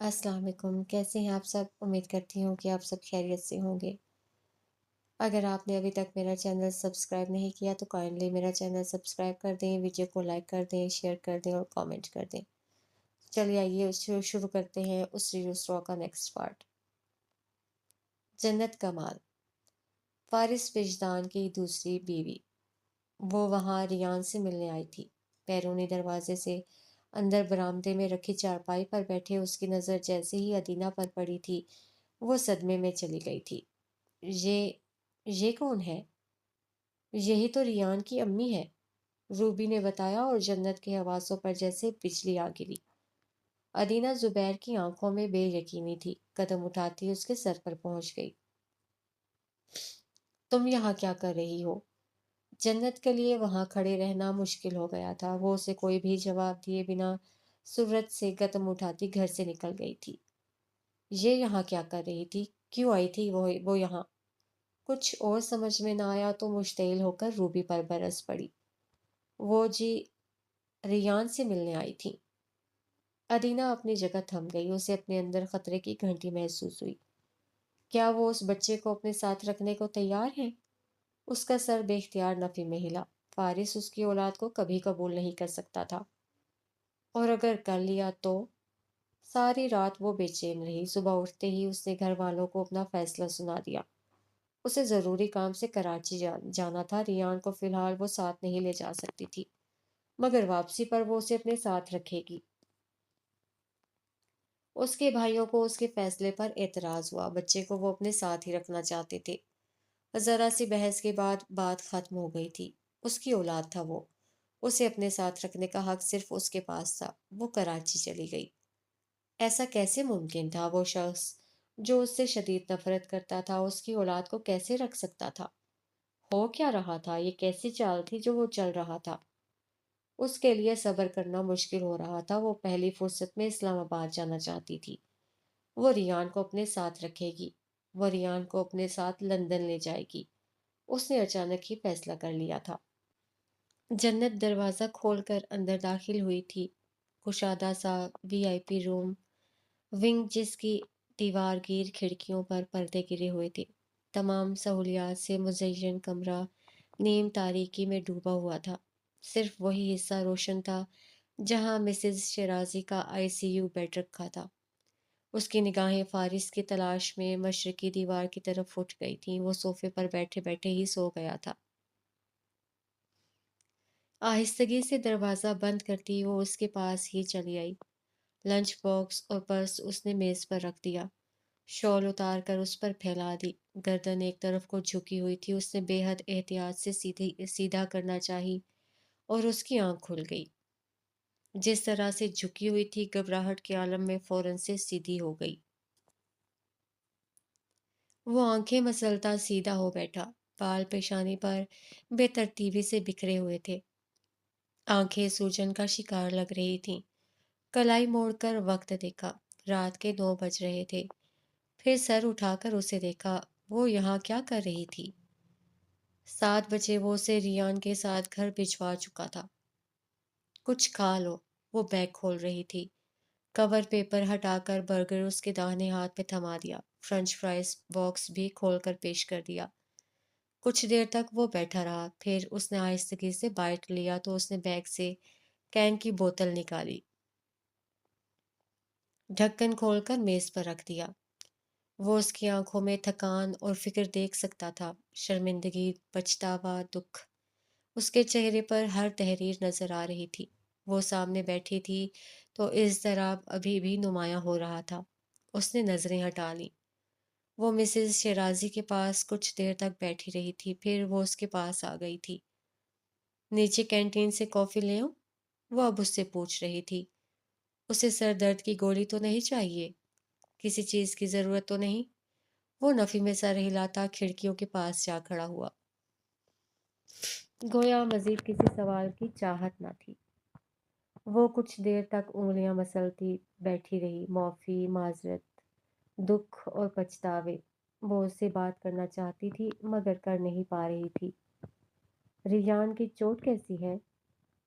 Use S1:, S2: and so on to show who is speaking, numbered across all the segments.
S1: السلام علیکم، کیسے ہیں آپ سب؟ امید کرتی ہوں کہ آپ سب خیریت سے ہوں گے۔ اگر آپ نے ابھی تک میرا چینل سبسکرائب نہیں کیا تو کائنڈلی میرا چینل سبسکرائب کر دیں، ویڈیو کو لائک کر دیں، شیئر کر دیں اور کامنٹ کر دیں۔ چلیے آئیے شروع کرتے ہیں اسری رسوا کا نیکسٹ پارٹ۔ جنت کمال، فارس وجدان کی دوسری بیوی، وہ وہاں ریان سے ملنے آئی تھی۔ بیرونی دروازے سے اندر برآمدے میں رکھی چارپائی پر بیٹھے اس کی نظر جیسے ہی ادینہ پر پڑی تھی وہ صدمے میں چلی گئی تھی۔ یہ یہ کون ہے؟ یہی تو ریان کی امی ہے، روبی نے بتایا اور جنت کے حواسوں پر جیسے بجلی آ گری۔ ادینہ زبیر کی آنکھوں میں بے یقینی تھی، قدم اٹھاتی اس کے سر پر پہنچ گئی۔ تم یہاں کیا کر رہی ہو؟ جنت کے لیے وہاں کھڑے رہنا مشکل ہو گیا تھا۔ وہ اسے کوئی بھی جواب دیے بنا سرعت سے قدم اٹھاتی گھر سے نکل گئی تھی۔ یہ یہاں کیا کر رہی تھی؟ کیوں آئی تھی وہ یہاں؟ کچھ اور سمجھ میں نہ آیا تو مشتعل ہو کر روبی پر برس پڑی۔ وہ جی ریان سے ملنے آئی تھی۔ ادینہ اپنی جگہ تھم گئی، اسے اپنے اندر خطرے کی گھنٹی محسوس ہوئی۔ کیا وہ اس بچے کو اپنے ساتھ رکھنے کو تیار ہے؟ اس کا سر بے اختیار نفی میں ہلا۔ فارس اس کی اولاد کو کبھی قبول نہیں کر سکتا تھا، اور اگر کر لیا تو؟ ساری رات وہ بے چین رہی۔ صبح اٹھتے ہی اس نے گھر والوں کو اپنا فیصلہ سنا دیا۔ اسے ضروری کام سے کراچی جانا تھا۔ ریان کو فی الحال وہ ساتھ نہیں لے جا سکتی تھی، مگر واپسی پر وہ اسے اپنے ساتھ رکھے گی۔ اس کے بھائیوں کو اس کے فیصلے پر اعتراض ہوا، بچے کو وہ اپنے ساتھ ہی رکھنا چاہتے تھے۔ ذرا سی بحث کے بعد بات ختم ہو گئی تھی۔ اس کی اولاد تھا وہ، اسے اپنے ساتھ رکھنے کا حق صرف اس کے پاس تھا۔ وہ کراچی چلی گئی۔ ایسا کیسے ممکن تھا؟ وہ شخص جو اس سے شدید نفرت کرتا تھا اس کی اولاد کو کیسے رکھ سکتا تھا؟ ہو کیا رہا تھا؟ یہ کیسی چال تھی جو وہ چل رہا تھا؟ اس کے لیے صبر کرنا مشکل ہو رہا تھا۔ وہ پہلی فرصت میں اسلام آباد جانا چاہتی تھی۔ وہ ریان کو اپنے ساتھ رکھے گی، وہ ریان کو اپنے ساتھ لندن لے جائے گی۔ اس نے اچانک ہی فیصلہ کر لیا تھا۔ جنت دروازہ کھول کر اندر داخل ہوئی تھی۔ کشادہ سا وی آئی پی روم ونگ، جس کی دیوار گیر کھڑکیوں پر پردے گرے ہوئے تھے، تمام سہولیات سے مزین کمرہ نیم تاریکی میں ڈوبا ہوا تھا۔ صرف وہی حصہ روشن تھا جہاں مسز شیرازی کا آئی سی یو بیڈ رکھا تھا۔ اس کی نگاہیں فارس کی تلاش میں مشرقی دیوار کی طرف اٹھ گئی تھیں۔ وہ صوفے پر بیٹھے بیٹھے ہی سو گیا تھا۔ آہستگی سے دروازہ بند کرتی وہ اس کے پاس ہی چلی آئی۔ لنچ باکس اور پرس اس نے میز پر رکھ دیا، شال اتار کر اس پر پھیلا دی۔ گردن ایک طرف کو جھکی ہوئی تھی۔ اس نے بے حد احتیاط سے سیدھا کرنا چاہی اور اس کی آنکھ کھل گئی۔ جس طرح سے جھکی ہوئی تھی، گھبراہٹ کے عالم میں فوراً سے سیدھی ہو گئی۔ وہ آنکھیں مسلتا سیدھا ہو بیٹھا، بال پیشانی پر بے ترتیبی سے بکھرے ہوئے تھے، آنکھیں سوجن کا شکار لگ رہی تھیں۔ کلائی موڑ کر وقت دیکھا، رات کے 9 بج رہے تھے۔ پھر سر اٹھا کر اسے دیکھا، وہ یہاں کیا کر رہی تھی؟ 7 بجے وہ اسے ریان کے ساتھ گھر بھجوا چکا تھا۔ کچھ کھا لو، وہ بیگ کھول رہی تھی۔ کور پیپر ہٹا کر برگر اس کے داہنے ہاتھ میں تھما دیا، فرنچ فرائز باکس بھی کھول کر پیش کر دیا۔ کچھ دیر تک وہ بیٹھا رہا، پھر اس نے آہستگی سے بائٹ لیا تو اس نے بیگ سے کین کی بوتل نکالی، ڈھکن کھول کر میز پر رکھ دیا۔ وہ اس کی آنکھوں میں تھکان اور فکر دیکھ سکتا تھا، شرمندگی، پچھتاوا، دکھ۔ اس کے چہرے پر ہر تحریر نظر آ رہی تھی۔ وہ سامنے بیٹھی تھی تو اضطراب ابھی بھی نمایاں ہو رہا تھا۔ اس نے نظریں ہٹا لیں۔ وہ مسز شیرازی کے پاس کچھ دیر تک بیٹھی رہی تھی، پھر وہ اس کے پاس آ گئی تھی۔ نیچے کینٹین سے کافی لے آؤں؟ وہ اب اس سے پوچھ رہی تھی۔ اسے سر درد کی گولی تو نہیں چاہیے؟ کسی چیز کی ضرورت تو نہیں؟ وہ نفی میں سر ہلاتا کھڑکیوں کے پاس جا کھڑا ہوا، گویا مزید کسی سوال کی چاہت نہ تھی۔ وہ کچھ دیر تک انگلیاں مسلتی بیٹھی رہی، معافی، معذرت، دکھ اور پچھتاوے۔ وہ اس سے بات کرنا چاہتی تھی مگر کر نہیں پا رہی تھی۔ ریان کی چوٹ کیسی ہے؟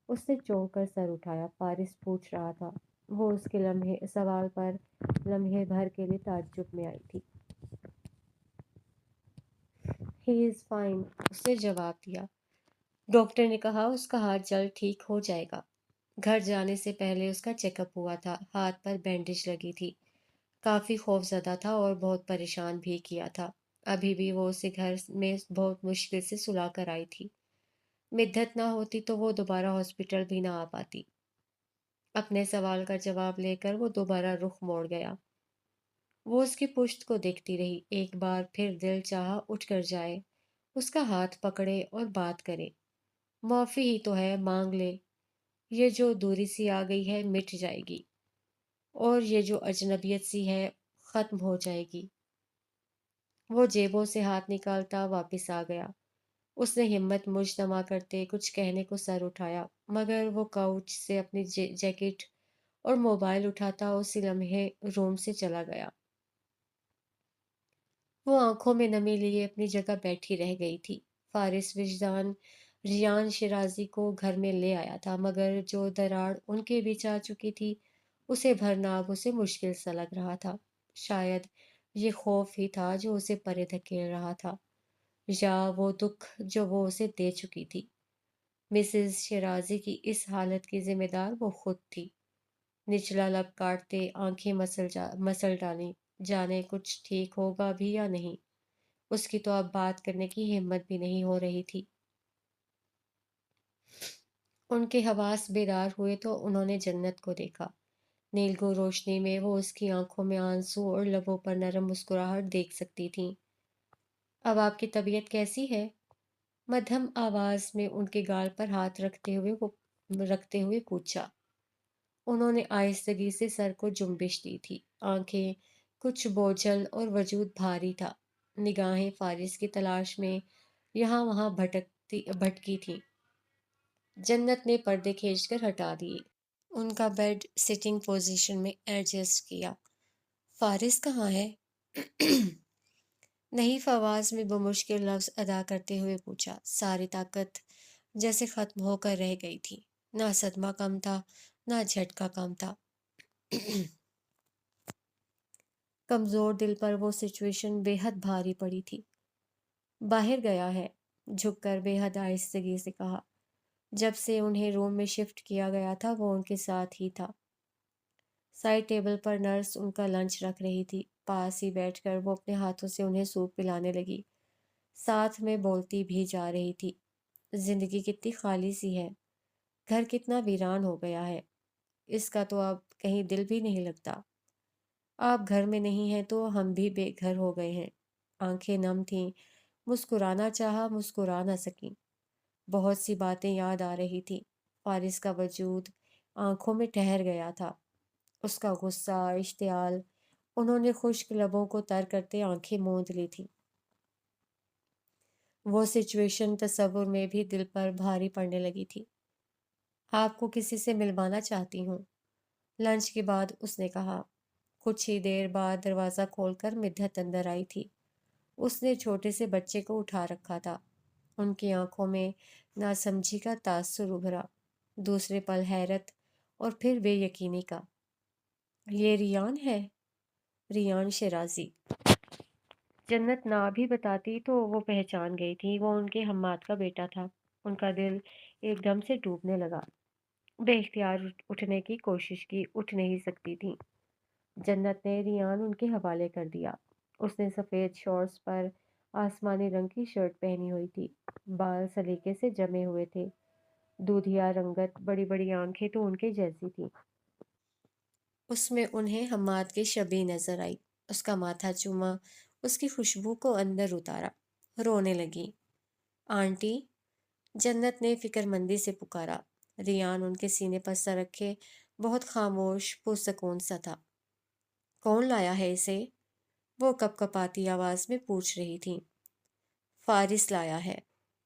S1: اس نے چونک کر سر اٹھایا۔ فارس پوچھ رہا تھا۔ وہ اس کے سوال پر لمحے بھر کے لیے تعجب میں آئی تھی۔ ہی از فائن، اس نے جواب دیا۔ ڈاکٹر نے کہا اس کا ہاتھ جلد ٹھیک ہو جائے گا۔ گھر جانے سے پہلے اس کا چیک اپ ہوا تھا، ہاتھ پر بینڈیج لگی تھی۔ کافی خوف زدہ تھا اور بہت پریشان بھی کیا تھا۔ ابھی بھی وہ اسے گھر میں بہت مشکل سے سلا کر آئی تھی۔ مدت نہ ہوتی تو وہ دوبارہ ہاسپٹل بھی نہ آ پاتی۔ اپنے سوال کا جواب لے کر وہ دوبارہ رخ موڑ گیا۔ وہ اس کی پشت کو دیکھتی رہی۔ ایک بار پھر دل چاہا اٹھ کر جائے، اس کا ہاتھ پکڑے اور بات کرے۔ معافی ہی تو ہے، مانگ لے۔ یہ جو دوری سی آ گئی ہے مٹ جائے گی، اور یہ جو اجنبیت سی ہے ختم ہو جائے گی۔ وہ جیبوں سے ہاتھ نکالتا واپس آ گیا۔ اس نے ہمت مجتمع کرتے کچھ کہنے کو سر اٹھایا، مگر وہ کاؤچ سے اپنی جیکٹ اور موبائل اٹھاتا اسی لمحے روم سے چلا گیا۔ وہ آنکھوں میں نمی لیے اپنی جگہ بیٹھی رہ گئی تھی۔ فارس وجدان ریان شیرازی کو گھر میں لے آیا تھا، مگر جو دراڑ ان کے بیچ آ چکی تھی اسے بھرنا اب اسے مشکل سا لگ رہا تھا۔ شاید یہ خوف ہی تھا جو اسے پرے دھکیل رہا تھا، یا وہ دکھ جو وہ اسے دے چکی تھی۔ مسز شیرازی کی اس حالت کی ذمہ دار وہ خود تھی۔ نچلا لب کاٹتے آنکھیں مسل ڈالیں، جانے کچھ ٹھیک ہوگا بھی یا نہیں۔ اس کی تو اب بات کرنے کی ہمت بھی نہیں ہو رہی تھی۔ ان کے حواس بیدار ہوئے تو انہوں نے جنت کو دیکھا۔ نیلگو روشنی میں وہ اس کی آنکھوں میں آنسو اور لبوں پر نرم مسکراہٹ دیکھ سکتی تھیں۔ اب آپ کی طبیعت کیسی ہے؟ مدھم آواز میں ان کے گال پر ہاتھ رکھتے ہوئے پوچھا۔ انہوں نے آہستگی سے سر کو جنبش دی تھی، آنکھیں کچھ بوجھل اور وجود بھاری تھا۔ نگاہیں فارس کی تلاش میں یہاں وہاں بھٹکی تھیں۔ جنت نے پردے کھینچ کر ہٹا دیے، ان کا بیڈ سٹنگ پوزیشن میں ایڈجسٹ کیا۔ فارس کہاں ہے؟ نہیں، فواز میں بمشکل لفظ ادا کرتے ہوئے پوچھا۔ ساری طاقت جیسے ختم ہو کر رہ گئی تھی، نہ صدمہ کم تھا نہ جھٹکا کم تھا۔ کمزور دل پر وہ سچویشن بے حد بھاری پڑی تھی۔ باہر گیا ہے، جھک کر بے حد آہستگی سے کہا۔ جب سے انہیں روم میں شفٹ کیا گیا تھا وہ ان کے ساتھ ہی تھا۔ سائڈ ٹیبل پر نرس ان کا لنچ رکھ رہی تھی، پاس ہی بیٹھ کر وہ اپنے ہاتھوں سے انہیں سوپ پلانے لگی، ساتھ میں بولتی بھی جا رہی تھی۔ زندگی کتنی خالی سی ہے، گھر کتنا ویران ہو گیا ہے، اس کا تو اب کہیں دل بھی نہیں لگتا۔ آپ گھر میں نہیں ہیں تو ہم بھی بے گھر ہو گئے ہیں۔ آنکھیں نم تھیں، مسکرانا چاہا مسکرا نہ سکیں۔ بہت سی باتیں یاد آ رہی تھی۔ فارس کا وجود آنکھوں میں ٹھہر گیا تھا، اس کا غصہ، اشتعال۔ انہوں نے خشک لبوں کو تر کرتے آنکھیں موند لی تھیں۔ وہ سچویشن تصور میں بھی دل پر بھاری پڑنے لگی تھی۔ آپ کو کسی سے ملوانا چاہتی ہوں، لنچ کے بعد اس نے کہا۔ کچھ ہی دیر بعد دروازہ کھول کر مدحت اندر آئی تھی۔ اس نے چھوٹے سے بچے کو اٹھا رکھا تھا، ان کی آنکھوں میں ناسمجھی کا تاثر ابھرا، دوسرے پل حیرت اور پھر بے یقینی کا۔ یہ ریان ہے؟ ریان شیرازی۔ جنت نہ بھی بتاتی تو وہ پہچان گئی تھی، وہ ان کے حماد کا بیٹا تھا۔ ان کا دل ایک دم سے ڈوبنے لگا۔ بے اختیار اٹھنے کی کوشش کی، اٹھ نہیں سکتی تھی۔ جنت نے ریان ان کے حوالے کر دیا۔ اس نے سفید شارٹس پر آسمانی رنگ کی شرٹ پہنی ہوئی تھی، بال سلیقے سے جمے ہوئے تھے، دودھیا رنگت، بڑی بڑی آنکھیں تو ان کے جیسی تھی۔ اس میں انہیں حماد کے شبیہ نظر آئی۔ اس کا ماتھا چوما، اس کی خوشبو کو اندر اتارا۔ رونے لگی۔ آنٹی؟ جنت نے فکر مندی سے پکارا۔ ریان ان کے سینے پر سر رکھے بہت خاموش پرسکون سا تھا۔ کون لایا ہے اسے؟ وہ کپ کپاتی آواز میں پوچھ رہی تھی۔ فارس لایا ہے۔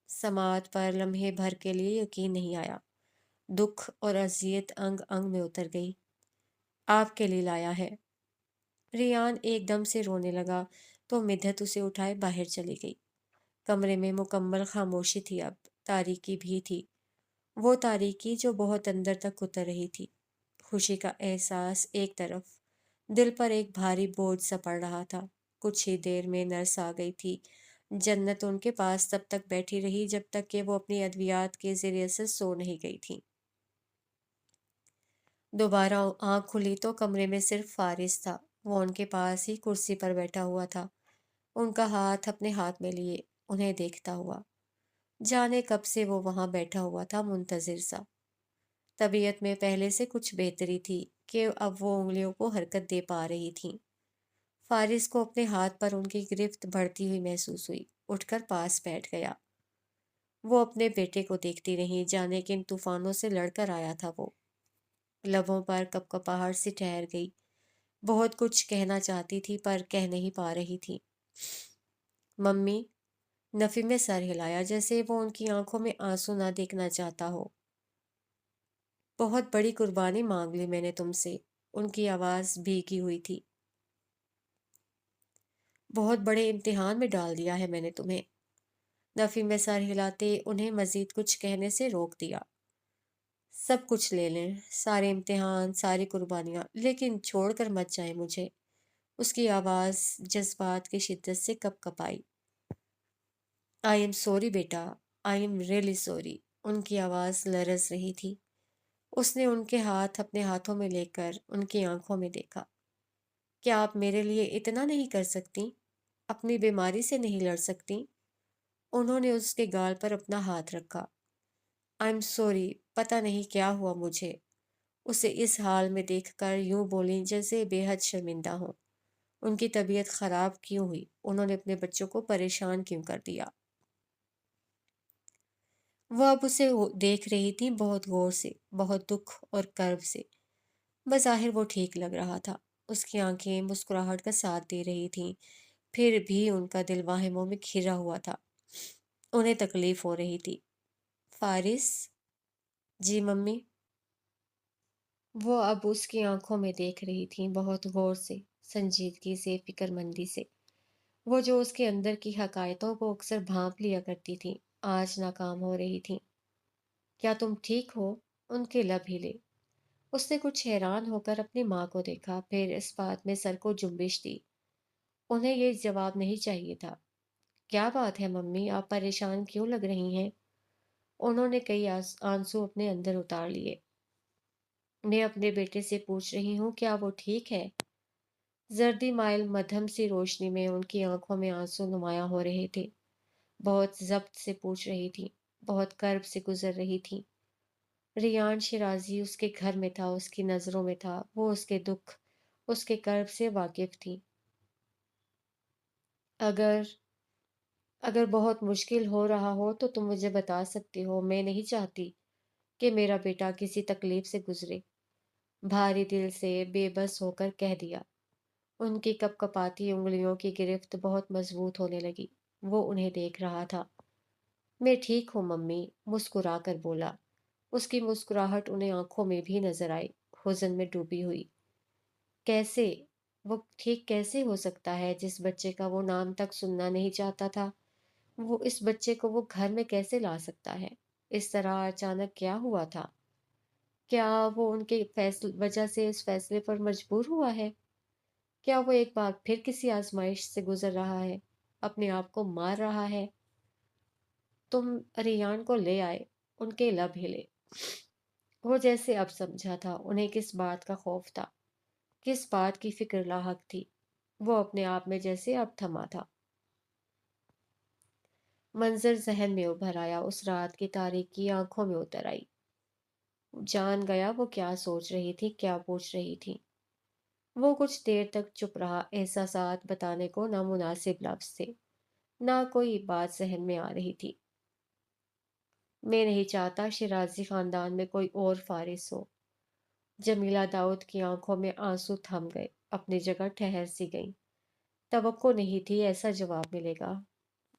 S1: سماعت پر لمحے بھر کے لیے یقین نہیں آیا۔ دکھ اور اذیت انگ انگ میں اتر گئی۔ آپ کے لیے لایا ہے۔ ریان ایک دم سے رونے لگا تو مدحت اسے اٹھائے باہر چلی گئی۔ کمرے میں مکمل خاموشی تھی، اب تاریکی بھی تھی، وہ تاریکی جو بہت اندر تک اتر رہی تھی۔ خوشی کا احساس ایک طرف، دل پر ایک بھاری بوجھ سا پڑ رہا تھا۔ کچھ ہی دیر میں نرس آ گئی تھی۔ جنت ان کے پاس تب تک بیٹھی رہی جب تک کہ وہ اپنی ادویات کے ذریعے سے سو نہیں گئی تھی۔ دوبارہ آنکھ کھلی تو کمرے میں صرف فارس تھا۔ وہ ان کے پاس ہی کرسی پر بیٹھا ہوا تھا، ان کا ہاتھ اپنے ہاتھ میں لیے، انہیں دیکھتا ہوا۔ جانے کب سے وہ وہاں بیٹھا ہوا تھا، منتظر سا۔ طبیعت میں پہلے سے کچھ بہتری تھی کہ اب وہ انگلیوں کو حرکت دے پا رہی تھیں۔ فارس کو اپنے ہاتھ پر ان کی گرفت بڑھتی ہوئی محسوس ہوئی، اٹھ کر پاس بیٹھ گیا۔ وہ اپنے بیٹے کو دیکھتی رہی، جانے کن طوفانوں سے لڑ کر آیا تھا وہ۔ لبوں پر کپ کپاہٹ سی ٹھہر گئی، بہت کچھ کہنا چاہتی تھی پر کہہ نہیں پا رہی تھی۔ ممی، نفی میں سر ہلایا جیسے وہ ان کی آنکھوں میں آنسو نہ دیکھنا چاہتا ہو۔ بہت بڑی قربانی مانگ لی میں نے تم سے، ان کی آواز بھیگی ہوئی تھی۔ بہت بڑے امتحان میں ڈال دیا ہے میں نے تمہیں۔ نفی میں سر ہلاتے انہیں مزید کچھ کہنے سے روک دیا۔ سب کچھ لے لیں، سارے امتحان، ساری قربانیاں، لیکن چھوڑ کر مت جائیں مجھے۔ اس کی آواز جذبات کی شدت سے کپ کپائی۔ آئی ایم سوری بیٹا، آئی ایم ریئلی سوری۔ ان کی آواز لرز رہی تھی۔ اس نے ان کے ہاتھ اپنے ہاتھوں میں لے کر ان کی آنکھوں میں دیکھا۔ کیا آپ میرے لیے اتنا نہیں کر سکتی؟ اپنی بیماری سے نہیں لڑ سکتی؟ انہوں نے اس کے گال پر اپنا ہاتھ رکھا۔ آئی ایم سوری، پتہ نہیں کیا ہوا مجھے۔ اسے اس حال میں دیکھ کر یوں بولیں جیسے بے حد شرمندہ ہوں۔ ان کی طبیعت خراب کیوں ہوئی؟ انہوں نے اپنے بچوں کو پریشان کیوں کر دیا؟ وہ اب اسے دیکھ رہی تھی، بہت غور سے، بہت دکھ اور کرب سے۔ بظاہر وہ ٹھیک لگ رہا تھا، اس کی آنکھیں مسکراہٹ کا ساتھ دے رہی تھیں، پھر بھی ان کا دل واہموں میں گھرا ہوا تھا۔ انہیں تکلیف ہو رہی تھی۔ فارس؟ جی ممی؟ وہ اب اس کی آنکھوں میں دیکھ رہی تھیں، بہت غور سے، سنجیدگی سے، فکر مندی سے۔ وہ جو اس کے اندر کی حقائقوں کو اکثر بھانپ لیا کرتی تھیں، آج ناکام ہو رہی تھیں۔ کیا تم ٹھیک ہو؟ ان کے لب ہلے۔ اس نے کچھ حیران ہو کر اپنی ماں کو دیکھا، پھر اس بات میں سر کو جنبش دی۔ انہیں یہ جواب نہیں چاہیے تھا۔ کیا بات ہے ممی، آپ پریشان کیوں لگ رہی ہیں؟ انہوں نے کئی آنسو اپنے اندر اتار لیے۔ میں اپنے بیٹے سے پوچھ رہی ہوں کیا وہ ٹھیک ہے؟ زردی مائل مدھم سی روشنی میں ان کی آنکھوں میں آنسو نمایاں ہو رہے تھے۔ بہت ضبط سے پوچھ رہی تھی، بہت کرب سے گزر رہی تھی۔ ریان شیرازی اس کے گھر میں تھا، اس کی نظروں میں تھا، وہ اس کے دکھ، اس کے کرب سے واقف تھی۔ اگر اگر بہت مشکل ہو رہا ہو تو تم مجھے بتا سکتی ہو، میں نہیں چاہتی کہ میرا بیٹا کسی تکلیف سے گزرے۔ بھاری دل سے بے بس ہو کر کہہ دیا۔ ان کی کپ کپاتی انگلیوں کی گرفت بہت مضبوط ہونے لگی۔ وہ انہیں دیکھ رہا تھا۔ میں ٹھیک ہوں ممی، مسکرا کر بولا۔ اس کی مسکراہٹ انہیں آنکھوں میں بھی نظر آئی، حزن میں ڈوبی ہوئی۔ کیسے؟ وہ ٹھیک کیسے ہو سکتا ہے جس بچے کا وہ نام تک سننا نہیں چاہتا تھا؟ وہ اس بچے کو وہ گھر میں کیسے لا سکتا ہے؟ اس طرح اچانک کیا ہوا تھا؟ کیا وہ ان کے وجہ سے اس فیصلے پر مجبور ہوا ہے؟ کیا وہ ایک بار پھر کسی آزمائش سے گزر رہا ہے، اپنے آپ کو مار رہا ہے؟ تم ریان کو لے آئے، ان کے لب ہلے۔ وہ جیسے اب سمجھا تھا انہیں کس بات کا خوف تھا، کس بات کی فکر لاحق تھی۔ وہ اپنے آپ میں جیسے اب تھما تھا۔ منظر ذہن میں ابھر آیا، اس رات کی تاریکی آنکھوں میں اتر آئی۔ جان گیا وہ کیا سوچ رہی تھی، کیا پوچھ رہی تھی۔ وہ کچھ دیر تک چپ رہا، احساسات بتانے کو نامناسب لفظ تھے، نہ کوئی بات ذہن میں آ رہی تھی۔ میں نہیں چاہتا شیرازی خاندان میں کوئی اور فارس ہو۔ جمیلہ داؤد کی آنکھوں میں آنسو تھم گئے، اپنی جگہ ٹھہر سی گئیں۔ توقع نہیں تھی ایسا جواب ملے گا۔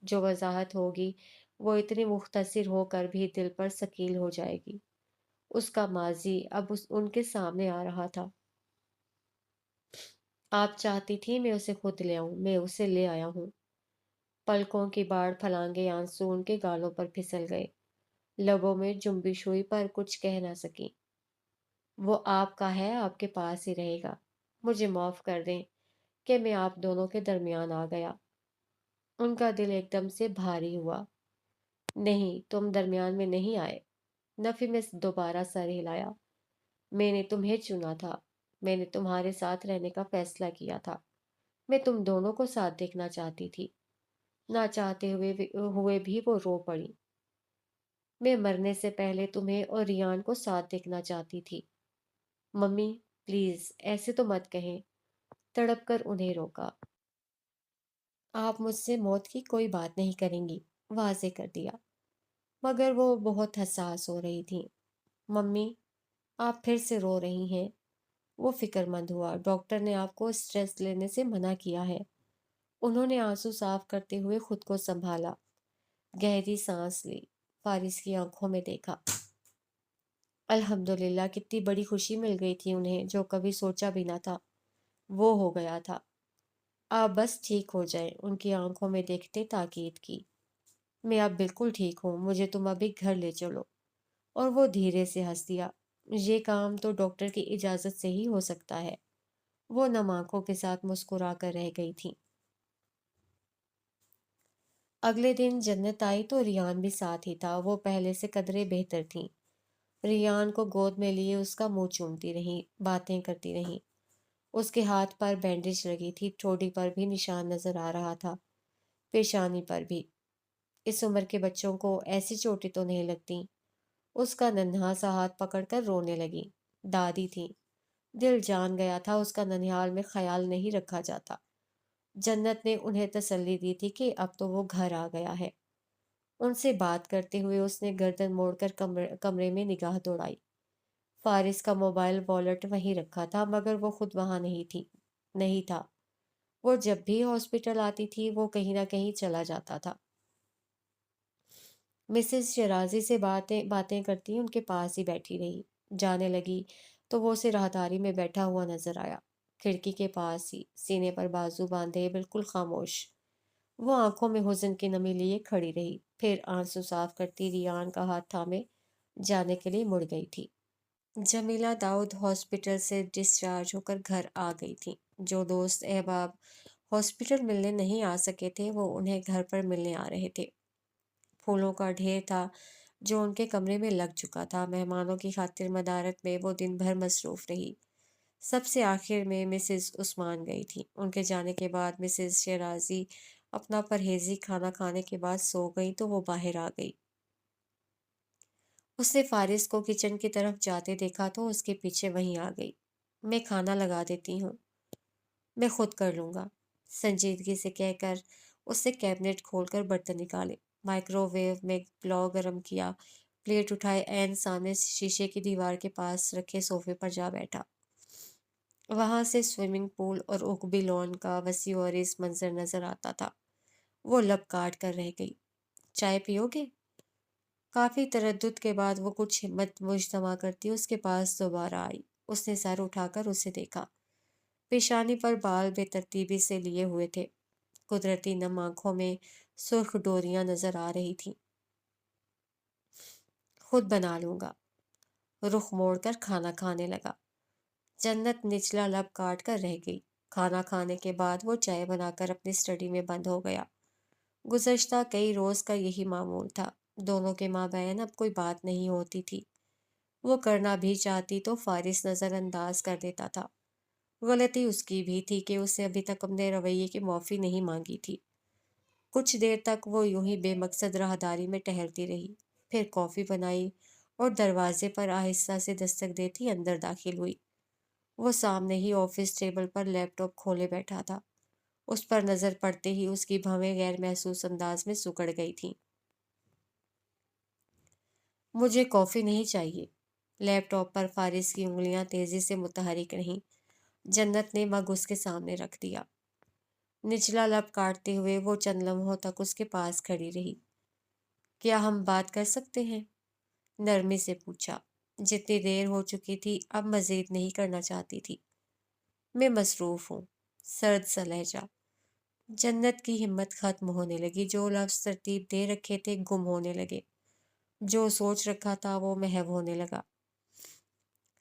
S1: جو وضاحت ہوگی وہ اتنی مختصر ہو کر بھی دل پر ثقیل ہو جائے گی۔ اس کا ماضی اب ان کے سامنے آ رہا تھا۔ آپ چاہتی تھی میں اسے خود لے آؤں، میں اسے لے آیا ہوں۔ پلکوں کی باڑ پھلانگے آنسو ان کے گالوں پر پھسل گئے، لبوں میں جنبش ہوئی پر کچھ کہہ نہ سکی۔ وہ آپ کا ہے، آپ کے پاس ہی رہے گا۔ مجھے معاف کر دیں کہ میں آپ دونوں کے درمیان آ گیا۔ ان کا دل ایک دم سے بھاری ہوا۔ نہیں، تم درمیان میں نہیں آئے۔ نفی میں دوبارہ سر ہلایا۔ میں نے تمہیں چنا تھا۔ میں نے تمہارے ساتھ رہنے کا فیصلہ کیا تھا۔ میں تم دونوں کو ساتھ دیکھنا چاہتی تھی۔ نہ چاہتے ہوئے بھی وہ رو پڑی۔ میں مرنے سے پہلے تمہیں اور ریان کو ساتھ دیکھنا چاہتی تھی۔ ممی، پلیز ایسے تو مت کہیں۔ تڑپ کر انہیں روکا۔ آپ مجھ سے موت کی کوئی بات نہیں کریں گی، واضح کر دیا۔ مگر وہ بہت حساس ہو رہی تھیں۔ ممی، آپ پھر سے رو رہی ہیں۔ وہ فکر مند ہوا۔ ڈاکٹر نے آپ کو اسٹریس لینے سے منع کیا ہے۔ انہوں نے آنسو صاف کرتے ہوئے خود کو سنبھالا۔ گہری سانس لی۔ فارس کی آنکھوں میں دیکھا۔ الحمدللہ، کتنی بڑی خوشی مل گئی تھی انہیں، جو کبھی سوچا بھی نہ تھا۔ وہ ہو گیا تھا۔ آپ بس ٹھیک ہو جائیں، ان کی آنکھوں میں دیکھتے تاکید کی۔ میں اب بالکل ٹھیک ہوں، مجھے تم ابھی گھر لے چلو۔ اور وہ دھیرے سے ہنس دیا۔ یہ کام تو ڈاکٹر کی اجازت سے ہی ہو سکتا ہے۔ وہ نم آنکھوں کے ساتھ مسکرا کر رہ گئی تھی۔ اگلے دن جنت آئی تو ریان بھی ساتھ ہی تھا۔ وہ پہلے سے قدرے بہتر تھیں۔ ریان کو گود میں لیے اس کا منہ چومتی رہی، باتیں کرتی رہی۔ اس کے ہاتھ پر بینڈیج لگی تھی، ٹھوڑی پر بھی نشان نظر آ رہا تھا، پیشانی پر بھی۔ اس عمر کے بچوں کو ایسی چوٹیں تو نہیں لگتی۔ اس کا ننھا سا ہاتھ پکڑ کر رونے لگی۔ دادی تھی۔ دل جان گیا تھا اس کا ننھیال میں خیال نہیں رکھا جاتا۔ جنت نے انہیں تسلی دی تھی کہ اب تو وہ گھر آ گیا ہے۔ ان سے بات کرتے ہوئے اس نے گردن موڑ کر کمرے میں نگاہ دوڑائی۔ فارس کا موبائل والٹ وہیں رکھا تھا، مگر وہ خود وہاں نہیں تھا۔ وہ جب بھی ہاسپٹل آتی تھی وہ کہیں نہ کہیں چلا جاتا تھا۔ مسز شرازی سے باتیں کرتی ان کے پاس ہی بیٹھی رہی۔ جانے لگی تو وہ اسے راہداری میں بیٹھا ہوا نظر آیا، کھڑکی کے پاس ہی، سینے پر بازو باندھے، بالکل خاموش۔ وہ آنکھوں میں حزن کی نمی لیے کھڑی رہی، پھر آنسو صاف کرتی ریان کا ہاتھ تھامے جانے کے لیے مڑ گئی تھی۔ جمیلہ داؤد ہاسپٹل سے ڈسچارج ہو کر گھر آ گئی تھی۔ جو دوست احباب ہاسپٹل ملنے نہیں آ سکے تھے وہ انہیں گھر پر ملنے آ رہے تھے۔ پھولوں کا ڈھیر تھا جو ان کے کمرے میں لگ چکا تھا۔ مہمانوں کی خاطر مدارت میں وہ دن بھر مصروف رہی۔ سب سے آخر میں مسز عثمان گئی تھی۔ ان کے جانے کے بعد مسز شیرازی اپنا پرہیزی کھانا کھانے کے بعد سو گئی تو وہ باہر آ گئی۔ اس نے فارس کو کچن کی طرف جاتے دیکھا تو اس کے پیچھے وہیں آ گئی۔ میں کھانا لگا دیتی ہوں، میں خود کر لوں گا، سنجیدگی سے کہہ کر اس نے کیبنٹ کھول کر برتن نکالے، مائکرو ویو میں پلاؤ گرم کیا، پلیٹ اٹھائے، عین سامنے شیشے کی دیوار کے پاس رکھے صوفے پر جا بیٹھا۔ وہاں سے سوئمنگ پول اور اوکبی لان کا وسیع و عریض منظر نظر آتا تھا۔ وہ لب کاٹ کر رہ گئی۔ چائے پیو گے؟ کافی تردد کے بعد وہ کچھ ہمت مجتمع کرتی اس کے پاس دوبارہ آئی۔ اس نے سر اٹھا کر اسے دیکھا۔ پیشانی پر بال بے ترتیبی سے لیے ہوئے تھے۔ قدرتی نم آنکھوں میں سرخ ڈوریاں نظر آ رہی تھیں۔ خود بنا لوں گا۔ رخ موڑ کر کھانا کھانے لگا۔ جنت نچلا لب کاٹ کر رہ گئی۔ کھانا کھانے کے بعد وہ چائے بنا کر اپنی اسٹڈی میں بند ہو گیا۔ گزشتہ کئی روز کا یہی معمول تھا۔ دونوں کے مابین اب کوئی بات نہیں ہوتی تھی۔ وہ کرنا بھی چاہتی تو فارس نظر انداز کر دیتا تھا۔ غلطی اس کی بھی تھی کہ اس نے ابھی تک اپنے رویے کی معافی نہیں مانگی تھی۔ کچھ دیر تک وہ یوں ہی بے مقصد راہداری میں ٹہلتی رہی، پھر کافی بنائی اور دروازے پر آہستہ سے دستک دیتی اندر داخل ہوئی۔ وہ سامنے ہی آفس ٹیبل پر لیپ ٹاپ کھولے بیٹھا تھا۔ اس پر نظر پڑتے ہی اس کی بھویں غیر محسوس انداز میں سکڑ گئی تھیں۔ مجھے کافی نہیں چاہیے۔ لیپ ٹاپ پر فارس کی انگلیاں تیزی سے متحرک رہیں۔ جنت نے مگ اس کے سامنے رکھ دیا۔ نچلا لب کاٹتے ہوئے وہ چند لمحوں تک اس کے پاس کھڑی رہی۔ کیا ہم بات کر سکتے ہیں؟ نرمی سے پوچھا۔ جتنی دیر ہو چکی تھی اب مزید نہیں کرنا چاہتی تھی۔ میں مصروف ہوں۔ سرد سا لہجہ۔ جنت کی ہمت ختم ہونے لگی۔ جو لفظ ترتیب دے رکھے تھے گم ہونے لگے، جو سوچ رکھا تھا وہ محو ہونے لگا۔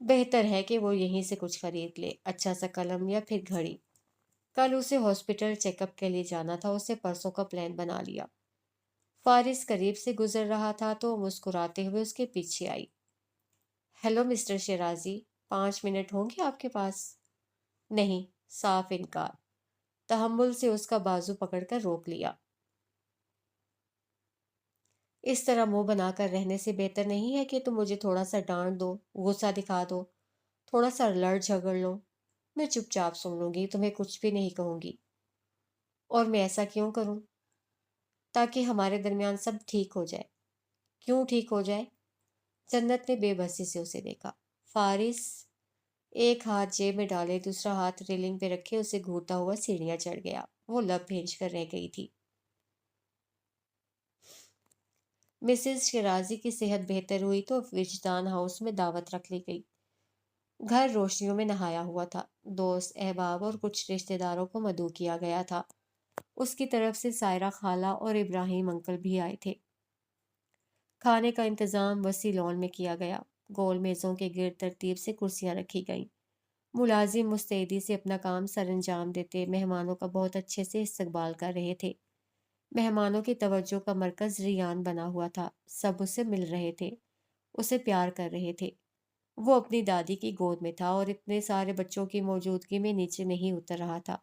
S1: بہتر ہے کہ وہ یہیں سے کچھ خرید لے، اچھا سا قلم یا پھر گھڑی۔ کل اسے ہاسپٹل چیک اپ کے لیے جانا تھا، اسے پرسوں کا پلان بنا لیا۔ فارس قریب سے گزر رہا تھا تو مسکراتے ہوئے اس کے پیچھے آئی۔ ہیلو مسٹر شیرازی، 5 منٹ ہوں گے آپ کے پاس؟ نہیں، صاف انکار۔ تحمل سے اس کا بازو پکڑ کر روک لیا۔ اس طرح منہ بنا کر رہنے سے بہتر نہیں ہے کہ تم مجھے تھوڑا سا ڈانٹ دو، غصہ دکھا دو، تھوڑا سا لڑ جھگڑ لو؟ میں چپ چاپ سن لوں گی، تمہیں کچھ بھی نہیں کہوں گی۔ اور میں ایسا کیوں کروں؟ تاکہ ہمارے درمیان سب ٹھیک ہو جائے۔ کیوں ٹھیک ہو جائے؟ جنت نے بے بسی سے اسے دیکھا۔ فارس ایک ہاتھ جیب میں ڈالے دوسرا ہاتھ ریلنگ پہ رکھے اسے گھورتا ہوا سیڑھیاں چڑھ گیا۔ وہ لب بھینچ کر رہ گئی تھی۔ مسز شیرازی کی صحت بہتر ہوئی تو وجدان ہاؤس میں دعوت رکھ لی گئی۔ گھر روشنیوں میں نہایا ہوا تھا۔ دوست احباب اور کچھ رشتہ داروں کو مدعو کیا گیا تھا۔ اس کی طرف سے سائرہ خالہ اور ابراہیم انکل بھی آئے تھے۔ کھانے کا انتظام وسیع لان میں کیا گیا۔ گول میزوں کے گرد ترتیب سے کرسیاں رکھی گئیں۔ ملازم مستعدی سے اپنا کام سر انجام دیتے مہمانوں کا بہت اچھے سے استقبال کر رہے تھے۔ مہمانوں کی توجہ کا مرکز ریان بنا ہوا تھا۔ سب اسے مل رہے تھے، اسے پیار کر رہے تھے۔ وہ اپنی دادی کی گود میں تھا اور اتنے سارے بچوں کی موجودگی میں نیچے نہیں اتر رہا تھا۔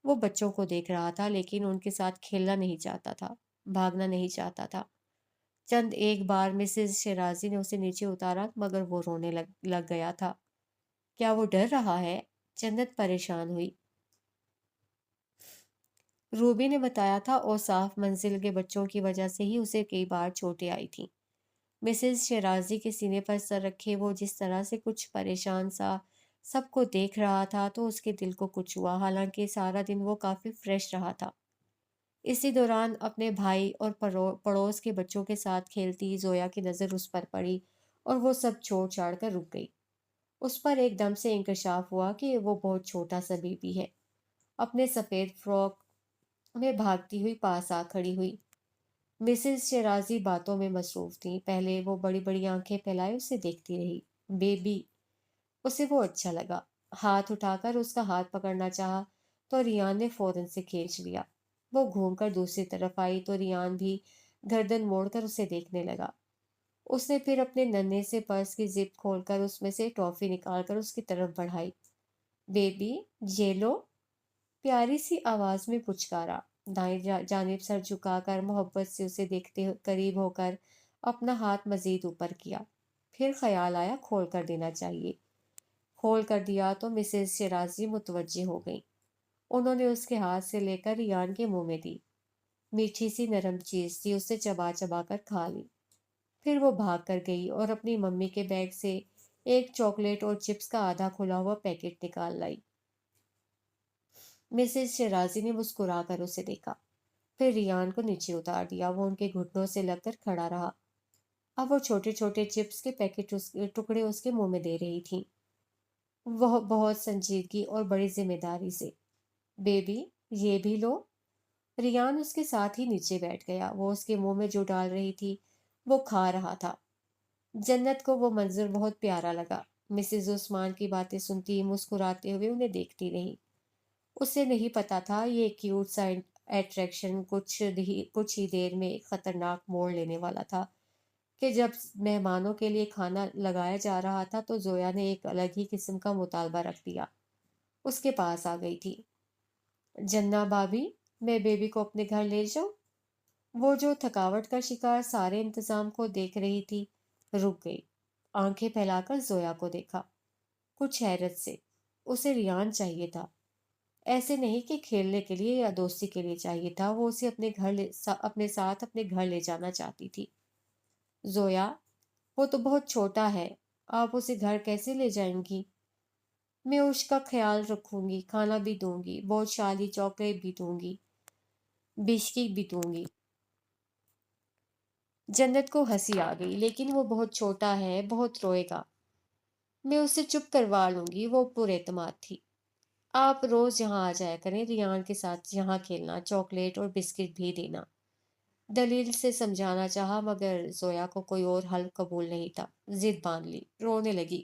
S1: وہ بچوں کو دیکھ رہا تھا لیکن ان کے ساتھ کھیلنا نہیں چاہتا تھا، بھاگنا نہیں چاہتا تھا۔ چند ایک بار مسز شیرازی نے اسے نیچے اتارا مگر وہ رونے لگ گیا تھا۔ کیا وہ ڈر رہا ہے؟ جنت پریشان ہوئی۔ روبی نے بتایا تھا اوصاف منزل کے بچوں کی وجہ سے ہی اسے کئی بار چوٹیں آئی تھیں۔ مسز شیرازی کے سینے پر سر رکھے وہ جس طرح سے کچھ پریشان سا سب کو دیکھ رہا تھا تو اس کے دل کو کچھ ہوا، حالانکہ سارا دن وہ کافی فریش رہا تھا۔ اسی دوران اپنے بھائی اور پڑوس کے بچوں کے ساتھ کھیلتی زویا کی نظر اس پر پڑی اور وہ سب چھوڑ چھاڑ کر رک گئی۔ اس پر ایک دم سے انکشاف ہوا کہ وہ بہت چھوٹا سا بیبی ہے۔ اپنے سفید فراک میں بھاگتی ہوئی پاس آ کھڑی ہوئی۔ مسز شیرازی باتوں میں مصروف تھیں۔ پہلے وہ بڑی بڑی آنکھیں پھیلائے اسے دیکھتی رہی۔ بیبی، اسے وہ اچھا لگا۔ ہاتھ اٹھا کر اس کا ہاتھ پکڑنا چاہا تو ریان نے فوراً سے کھینچ لیا۔ وہ گھوم کر دوسری طرف آئی تو ریان بھی گردن موڑ کر اسے دیکھنے لگا۔ اس نے پھر اپنے ننھے سے پرس کی زپ کھول کر اس میں سے ٹافی نکال کر اس کی طرف بڑھائی۔ بیبی، یہ لو، پیاری سی آواز میں پچکارا۔ دائیں جانب سر جھکا کر محبت سے اسے دیکھتے قریب ہو کر اپنا ہاتھ مزید اوپر کیا۔ پھر خیال آیا کھول کر دینا چاہیے۔ کھول کر دیا تو مسز شیرازی متوجہ ہو گئی۔ انہوں نے اس کے ہاتھ سے لے کر ریان کے منہ میں دی۔ میٹھی سی نرم چیز تھی، اسے چبا چبا کر کھا لی۔ پھر وہ بھاگ کر گئی اور اپنی ممی کے بیگ سے ایک چاکلیٹ اور چپس کا آدھا کھلا ہوا پیکٹ نکال لائی۔ مسز شیرازی نے مسکرا کر اسے دیکھا، پھر ریان کو نیچے اتار دیا۔ وہ ان کے گھٹنوں سے لگ کر کھڑا رہا۔ اب وہ چھوٹے چھوٹے چپس کے ٹکڑے اس کے منہ میں دے رہی تھی، وہ بہت سنجیدگی اور بڑی ذمہ داری سے۔ بیبی، یہ بھی لو۔ ریان اس کے ساتھ ہی نیچے بیٹھ گیا۔ وہ اس کے منہ میں جو ڈال رہی تھی وہ کھا رہا تھا۔ جنت کو وہ منظر بہت پیارا لگا۔ مسز عثمان کی باتیں سنتی مسکراتے ہوئے انہیں دیکھتی رہی۔ اسے نہیں پتا تھا یہ کیوٹ سا اٹریکشن کچھ ہی دیر میں ایک خطرناک موڑ لینے والا تھا کہ جب مہمانوں کے لیے کھانا لگایا جا رہا تھا تو زویا نے ایک الگ ہی قسم کا مطالبہ رکھ دیا۔ اس کے پاس آ گئی تھی۔ جنہ بھابھی، میں بیبی کو اپنے گھر لے جاؤں؟ وہ جو تھکاوٹ کا شکار سارے انتظام کو دیکھ رہی تھی رک گئی۔ آنکھیں پھیلا کر زویا کو دیکھا، کچھ حیرت سے۔ اسے ریان چاہیے تھا، ایسے نہیں کہ کھیلنے کے لیے یا دوستی کے لیے چاہیے تھا۔ وہ اسے اپنے ساتھ اپنے گھر لے جانا چاہتی تھی۔ زویا، وہ تو بہت چھوٹا ہے، آپ اسے گھر کیسے لے جائیں گی؟ میں اس کا خیال رکھوں گی، کھانا بھی دوں گی، بہت شالی چاکلیٹ بھی دوں گی، بسکٹ بھی دوں گی۔ جنت کو ہنسی آ گئی، لیکن وہ بہت چھوٹا ہے، بہت روئے گا۔ میں اسے چپ کروا لوں گی، وہ پر اعتماد تھی۔ آپ روز یہاں آ جایا کریں، ریان کے ساتھ یہاں کھیلنا، چاکلیٹ اور بسکٹ بھی دینا۔ دلیل سے سمجھانا چاہا مگر زویا کو کوئی اور حل قبول نہیں تھا۔ ضد باندھ لی، رونے لگی۔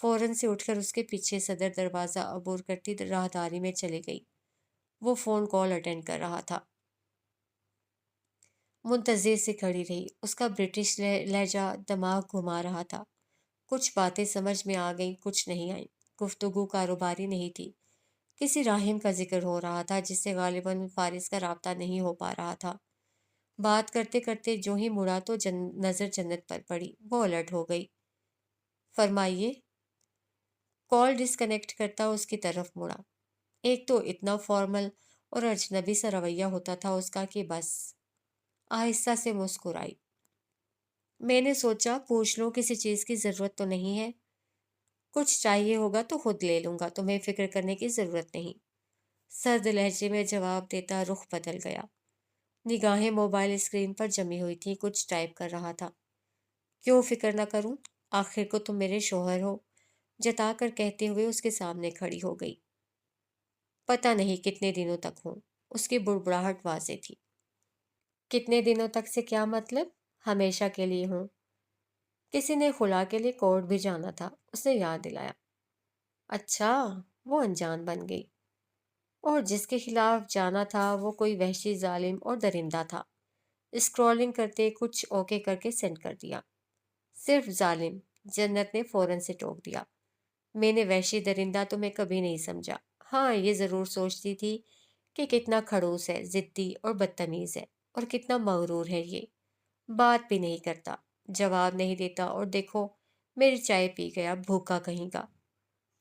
S1: فوراً سے اٹھ کر اس کے پیچھے صدر دروازہ عبور کرتی راہداری میں چلی گئی۔ وہ فون کال اٹینڈ کر رہا تھا۔ منتظر سے کھڑی رہی۔ اس کا برٹش لہجہ دماغ گھما رہا تھا۔ کچھ باتیں سمجھ میں آ گئیں، کچھ نہیں آئیں۔ گفتگو کاروباری نہیں تھی۔ کسی راہم کا ذکر ہو رہا تھا جس سے غالباً فارس کا رابطہ نہیں ہو پا رہا تھا۔ بات کرتے کرتے جو ہی مڑا تو نظر جنت پر پڑی۔ وہ الرٹ ہو گئی۔ فرمائیے۔ کال ڈسکنیکٹ کرتا اس کی طرف مڑا۔ ایک تو اتنا فارمل اور اجنبی سا رویہ ہوتا تھا اس کا کہ بس۔ آہستہ سے مسکرائی۔ میں نے سوچا پوچھ لوں کسی چیز کی ضرورت تو نہیں ہے؟ کچھ چاہیے ہوگا تو خود لے لوں گا، تمہیں فکر کرنے کی ضرورت نہیں۔ سرد لہجے میں جواب دیتا رخ بدل گیا۔ نگاہیں موبائل اسکرین پر جمی ہوئی تھیں، کچھ ٹائپ کر رہا تھا۔ کیوں فکر نہ کروں؟ آخر کو تم میرے شوہر ہو، جتا کر کہتے ہوئے اس کے سامنے کھڑی ہو گئی۔ پتہ نہیں کتنے دنوں تک ہوں۔ اس کی بڑبڑاہٹ واضح تھی۔ کتنے دنوں تک سے کیا مطلب؟ ہمیشہ کے لیے ہوں۔ کسی نے خلا کے لیے کورٹ بھی جانا تھا، اس نے یاد دلایا۔ اچھا، وہ انجان بن گئی۔ اور جس کے خلاف جانا تھا وہ کوئی وحشی ظالم اور درندہ تھا۔ اسکرولنگ کرتے کچھ اوکے کر کے سینڈ کر دیا۔ صرف ظالم، جنت نے فوراً سے ٹوک دیا۔ میں نے وحشی درندہ تمہیں کبھی نہیں سمجھا۔ ہاں، یہ ضرور سوچتی تھی کہ کتنا کھڑوس ہے، ضدی اور بدتمیز ہے، اور کتنا مغرور ہے یہ۔ بات بھی نہیں کرتا، جواب نہیں دیتا، اور دیکھو میری چائے پی گیا، بھوکا کہیں گا۔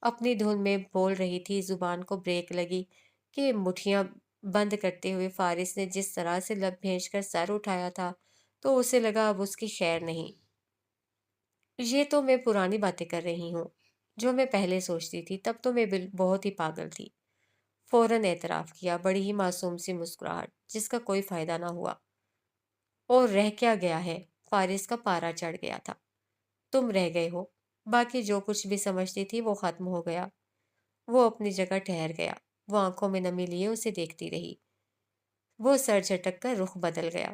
S1: اپنی دھن میں بول رہی تھی، زبان کو بریک لگی کہ مٹھیاں بند کرتے ہوئے فارس نے جس طرح سے لب بھیج کر سر اٹھایا تھا تو اسے لگا اب اس کی خیر نہیں۔ یہ تو میں پرانی باتیں کر رہی ہوں، جو میں پہلے سوچتی تھی، تب تو میں بہت ہی پاگل تھی۔ فوراً اعتراف کیا، بڑی ہی معصوم سی مسکراہٹ جس کا کوئی فائدہ نہ ہوا۔ اور رہ کیا گیا ہے؟ فارس کا پارا چڑھ گیا تھا۔ تم رہ گئے ہو۔ باقی جو کچھ بھی سمجھتی تھی وہ ختم ہو گیا۔ وہ اپنی جگہ ٹھہر گیا۔ وہ آنکھوں میں نمی لیے اسے دیکھتی رہی۔ وہ سر جھٹک کر رخ بدل گیا۔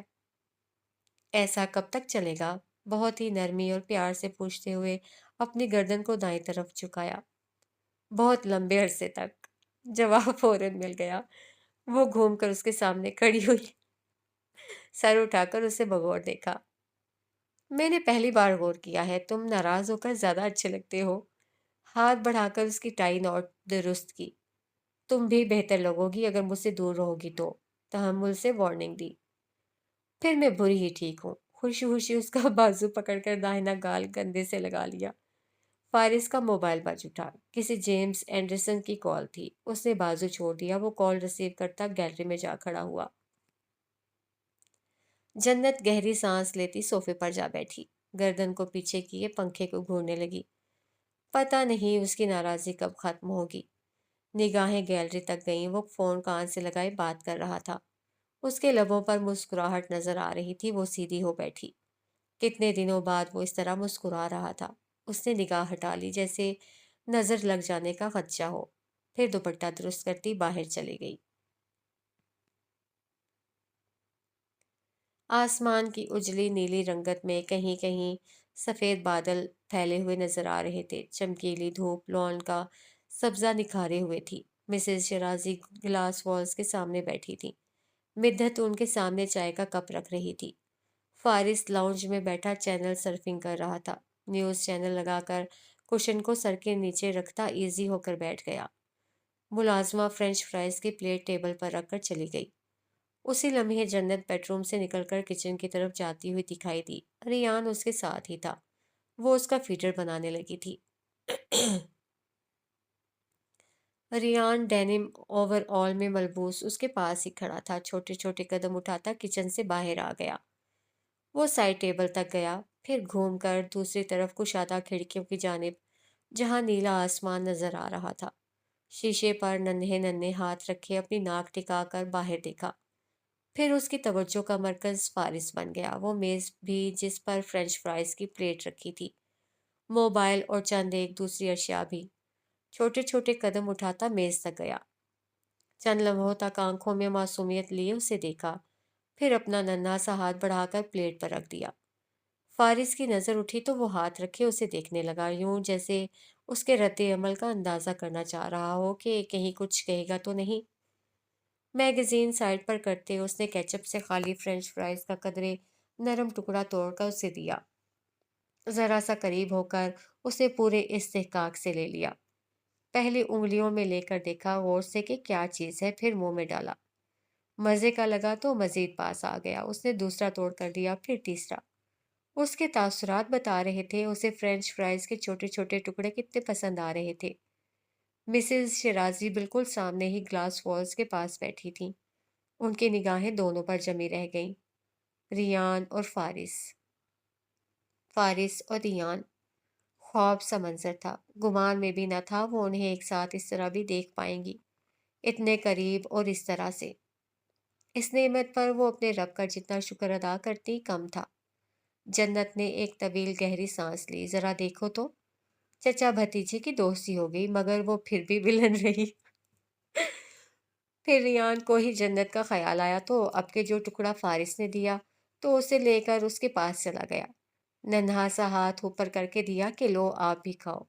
S1: ایسا کب تک چلے گا؟ بہت ہی نرمی اور پیار سے پوچھتے ہوئے اپنی گردن کو دائیں طرف جھکایا۔ بہت لمبے عرصے تک۔ جواب فوراً مل گیا۔ وہ گھوم کر اس کے سامنے کھڑی ہوئی، سر اٹھا کر اسے بغور دیکھا۔ میں نے پہلی بار غور کیا ہے، تم ناراض ہو کر زیادہ اچھے لگتے ہو۔ ہاتھ بڑھا کر اس کی ٹائی نوٹ درست کی۔ تم بھی بہتر لگو گی اگر مجھ سے دور رہو گی تو، تحمل سے وارننگ دی۔ پھر میں بری ہی ٹھیک ہوں۔ خوشی خوشی اس کا بازو پکڑ کر داہنا گال گندے سے لگا لیا۔ فارس کا موبائل بج اٹھا۔ کسی جیمز اینڈرسن کی کال تھی۔ اس نے بازو چھوڑ دیا۔ وہ کال ریسیو کرتا گیلری میں جا کھڑا ہوا۔ جنت گہری سانس لیتی صوفے پر جا بیٹھی، گردن کو پیچھے کیے پنکھے کو گھورنے لگی۔ پتہ نہیں اس کی ناراضی کب ختم ہوگی۔ نگاہیں گیلری تک گئیں۔ وہ فون کان سے لگائے بات کر رہا تھا۔ اس کے لبوں پر مسکراہٹ نظر آ رہی تھی۔ وہ سیدھی ہو بیٹھی۔ کتنے دنوں بعد وہ اس طرح مسکرا رہا تھا۔ اس نے نگاہ ہٹا لی جیسے نظر لگ جانے کا خدشہ ہو، پھر دوپٹہ درست کرتی باہر چلی گئی۔ آسمان کی اجلی نیلی رنگت میں کہیں کہیں سفید بادل پھیلے ہوئے نظر آ رہے تھے۔ چمکیلی دھوپ لان کا سبزہ نکھارے ہوئے تھی۔ مسز شرازی گلاس والز کے سامنے بیٹھی تھی۔ مدت ان کے سامنے چائے کا کپ رکھ رہی تھی۔ فارس لاؤنج میں بیٹھا چینل سرفنگ کر رہا تھا۔ نیوز چینل لگا کر کشن کو سر کے نیچے رکھتا ایزی ہو کر بیٹھ گیا۔ ملازمہ فرینچ فرائز کی پلیٹ ٹیبل پر رکھ کر چلی گئی۔ اسی لمحے جنت بیڈ روم سے نکل کر کچن کی طرف جاتی ہوئی دکھائی دی۔ ریان اس کے ساتھ ہی تھا۔ وہ اس کا فیڈر بنانے لگی تھی۔ ریان ڈینم اوور آل میں ملبوس اس کے پاس ہی کھڑا تھا۔ چھوٹے چھوٹے قدم اٹھاتا کچن سے باہر آ گیا۔ وہ سائڈ ٹیبل تک گیا، پھر گھوم کر دوسری طرف کشادہ کھڑکیوں کی جانب جہاں نیلا آسمان نظر آ رہا تھا۔ شیشے پر ننھے ننھے ہاتھ رکھے اپنی ناک ٹکا کر باہر دیکھا۔ پھر اس کی توجہ کا مرکز فارس بن گیا۔ وہ میز بھی جس پر فرینچ فرائز کی پلیٹ رکھی تھی، موبائل اور چند ایک دوسری اشیاء بھی۔ چھوٹے چھوٹے قدم اٹھاتا میز تک گیا۔ چند لمحوں تک آنکھوں میں معصومیت لیے اسے دیکھا، پھر اپنا ننھا سا ہاتھ بڑھا کر پلیٹ پر رکھ دیا۔ فارس کی نظر اٹھی تو وہ ہاتھ رکھے اسے دیکھنے لگا، یوں جیسے اس کے رد عمل کا اندازہ کرنا چاہ رہا ہو کہ کہیں کچھ کہے گا تو نہیں۔ میگزین سائڈ پر کرتے اس نے کیچپ سے خالی فرینچ فرائز کا قدرے نرم ٹکڑا توڑ کر اسے دیا۔ ذرا سا قریب ہو کر اسے پورے استحقاق سے لے لیا۔ پہلے انگلیوں میں لے کر دیکھا غور سے کہ کیا چیز ہے، پھر منہ میں ڈالا۔ مزے کا لگا تو مزید پاس آ گیا۔ اس نے دوسرا توڑ کر دیا، پھر تیسرا۔ اس کے تاثرات بتا رہے تھے اسے فرینچ فرائز کے چھوٹے چھوٹے ٹکڑے کتنے پسند آ رہے تھے۔ مسز شرازی بالکل سامنے ہی گلاس والز کے پاس بیٹھی تھیں۔ ان کی نگاہیں دونوں پر جمی رہ گئیں، ریان اور فارس۔ فارس اور ریان، خواب سا منظر تھا۔ گمان میں بھی نہ تھا وہ انہیں ایک ساتھ اس طرح بھی دیکھ پائیں گی، اتنے قریب اور اس طرح سے۔ اس نعمت پر وہ اپنے رب کا جتنا شکر ادا کرتی کم تھا۔ جنت نے ایک طویل گہری سانس لی۔ ذرا دیکھو تو، چچا بھتیجے کی دوستی ہو گئی، مگر وہ پھر بھی ولن رہی۔ پھر ریان کو ہی جنت کا خیال آیا تو اب کے جو ٹکڑا فارس نے دیا تو اسے لے کر اس کے پاس چلا گیا۔ ننھا سا ہاتھ اوپر کر کے دیا کہ لو آپ بھی کھاؤ۔